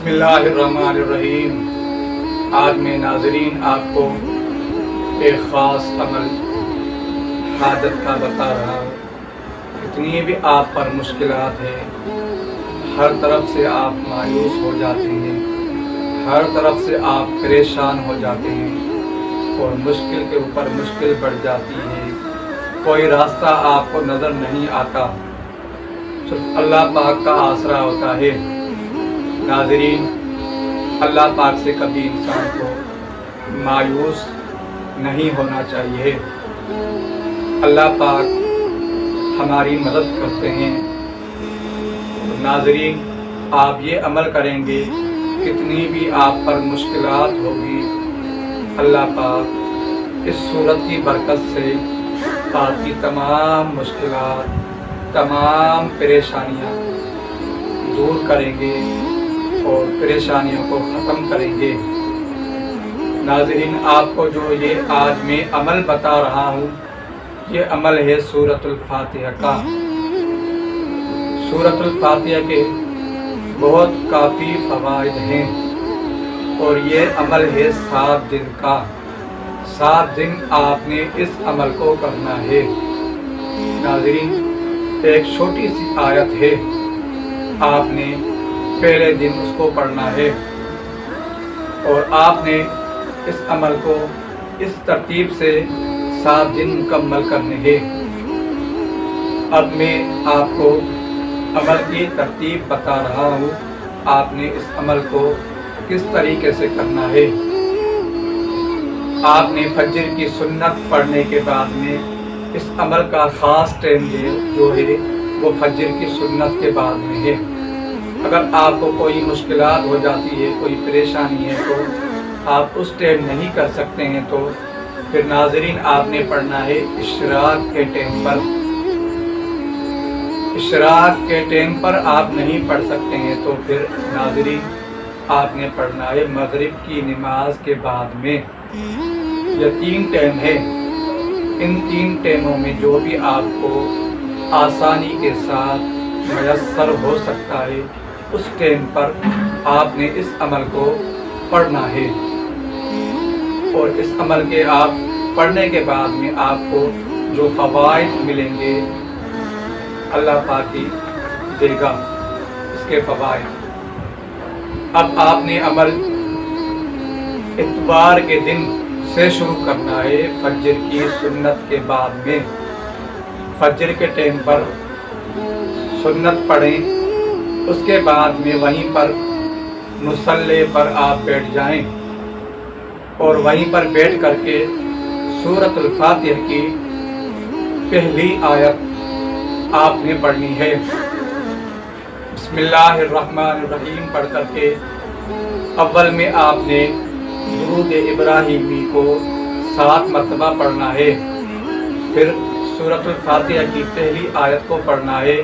بسم اللہ الرحمن الرحیم۔ آج میں ناظرین آپ کو ایک خاص عمل حاجت کا بتا رہا ہوں۔ کتنی بھی آپ پر مشکلات ہیں، ہر طرف سے آپ مایوس ہو جاتے ہیں، ہر طرف سے آپ پریشان ہو جاتے ہیں اور مشکل کے اوپر مشکل بڑھ جاتی ہے، کوئی راستہ آپ کو نظر نہیں آتا، صرف اللہ پاک کا آسرا ہوتا ہے۔ ناظرین، اللہ پاک سے کبھی انسان کو مایوس نہیں ہونا چاہیے۔ اللہ پاک ہماری مدد کرتے ہیں۔ ناظرین، آپ یہ عمل کریں گے، کتنی بھی آپ پر مشکلات ہوگی، اللہ پاک اس صورت کی برکت سے آپ کی تمام مشکلات، تمام پریشانیاں دور کریں گے اور پریشانیوں کو ختم کریں گے۔ ناظرین، آپ کو جو یہ آج میں عمل بتا رہا ہوں، یہ عمل ہے سورۃ الفاتحہ کا۔ سورۃ الفاتحہ کے بہت کافی فوائد ہیں اور یہ عمل ہے 7 دن کا۔ 7 دن آپ نے اس عمل کو کرنا ہے۔ ناظرین، ایک چھوٹی سی آیت ہے، آپ نے پہلے دن اس کو پڑھنا ہے اور آپ نے اس عمل کو اس ترتیب سے 7 دن مکمل کرنے ہیں۔ اب میں آپ کو عمل کی ترتیب بتا رہا ہوں، آپ نے اس عمل کو کس طریقے سے کرنا ہے۔ آپ نے فجر کی سنت پڑھنے کے بعد میں اس عمل کا خاص ٹائم جو ہے وہ فجر کی سنت کے بعد میں ہے۔ اگر آپ کو کوئی مشکلات ہو جاتی ہے، کوئی پریشانی ہے تو آپ اس ٹائم نہیں کر سکتے ہیں، تو پھر ناظرین آپ نے پڑھنا ہے اشراق کے ٹائم پر۔ اشراق کے ٹائم پر آپ نہیں پڑھ سکتے ہیں تو پھر ناظرین آپ نے پڑھنا ہے مغرب کی نماز کے بعد میں۔ یہ 3 ٹائم ہے، ان 3 ٹائموں میں جو بھی آپ کو آسانی کے ساتھ میسر ہو سکتا ہے، اس ٹائم پر آپ نے اس عمل کو پڑھنا ہے اور اس عمل کے آپ پڑھنے کے بعد میں آپ کو جو فوائد ملیں گے اللہ پاک ہی دے گا اس کے فوائد۔ اب آپ نے عمل اتوار کے دن سے شروع کرنا ہے، فجر کی سنت کے بعد میں۔ فجر کے ٹائم پر سنت پڑھیں، اس کے بعد میں وہیں پر مصلی پر آپ بیٹھ جائیں اور وہیں پر بیٹھ کر کے سورۃ الفاتحہ کی پہلی آیت آپ نے پڑھنی ہے۔ بسم اللہ الرحمن الرحیم پڑھ کر کے اول میں آپ نے درود ابراہیمی کو 7 مرتبہ پڑھنا ہے، پھر سورۃ الفاتحہ کی پہلی آیت کو پڑھنا ہے،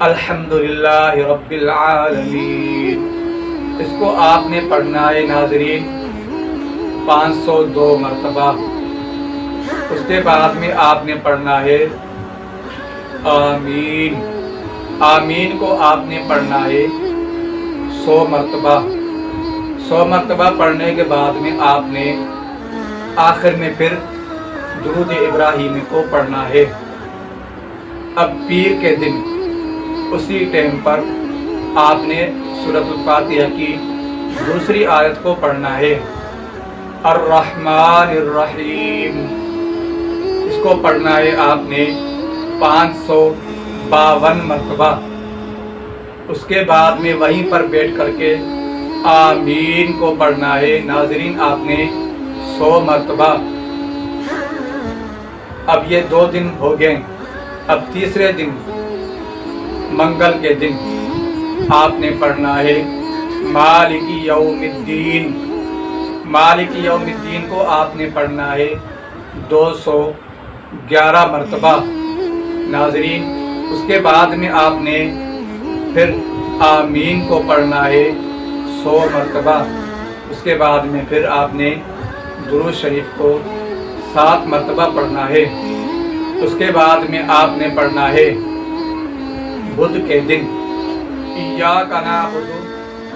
الحمدللہ رب العالمین۔ اس کو آپ نے پڑھنا ہے ناظرین 502 مرتبہ۔ اس کے بعد میں آپ نے پڑھنا ہے آمین۔ آمین کو آپ نے پڑھنا ہے 100 مرتبہ۔ 100 مرتبہ پڑھنے کے بعد میں آپ نے آخر میں پھر درود ابراہیمی کو پڑھنا ہے۔ اب پیر کے دن اسی ٹائم پر آپ نے سورۃ الفاتحہ کی دوسری آیت کو پڑھنا ہے، الرحمن الرحیم۔ اس کو پڑھنا ہے آپ نے 552 مرتبہ۔ اس کے بعد میں وہیں پر بیٹھ کر کے آمین کو پڑھنا ہے ناظرین آپ نے 100 مرتبہ۔ اب یہ 2 دن ہو گئے۔ اب تیسرے دن منگل کے دن آپ نے پڑھنا ہے مالک یوم الدین۔ مالک یوم الدین کو آپ نے پڑھنا ہے 211 مرتبہ ناظرین۔ اس کے بعد میں آپ نے پھر آمین کو پڑھنا ہے 100 مرتبہ۔ اس کے بعد میں پھر آپ نے درود شریف کو 7 مرتبہ پڑھنا ہے۔ اس کے بعد میں آپ نے پڑھنا ہے بدھ کے دن ایاک نعبد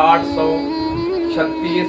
836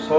100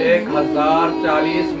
1040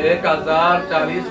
1040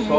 100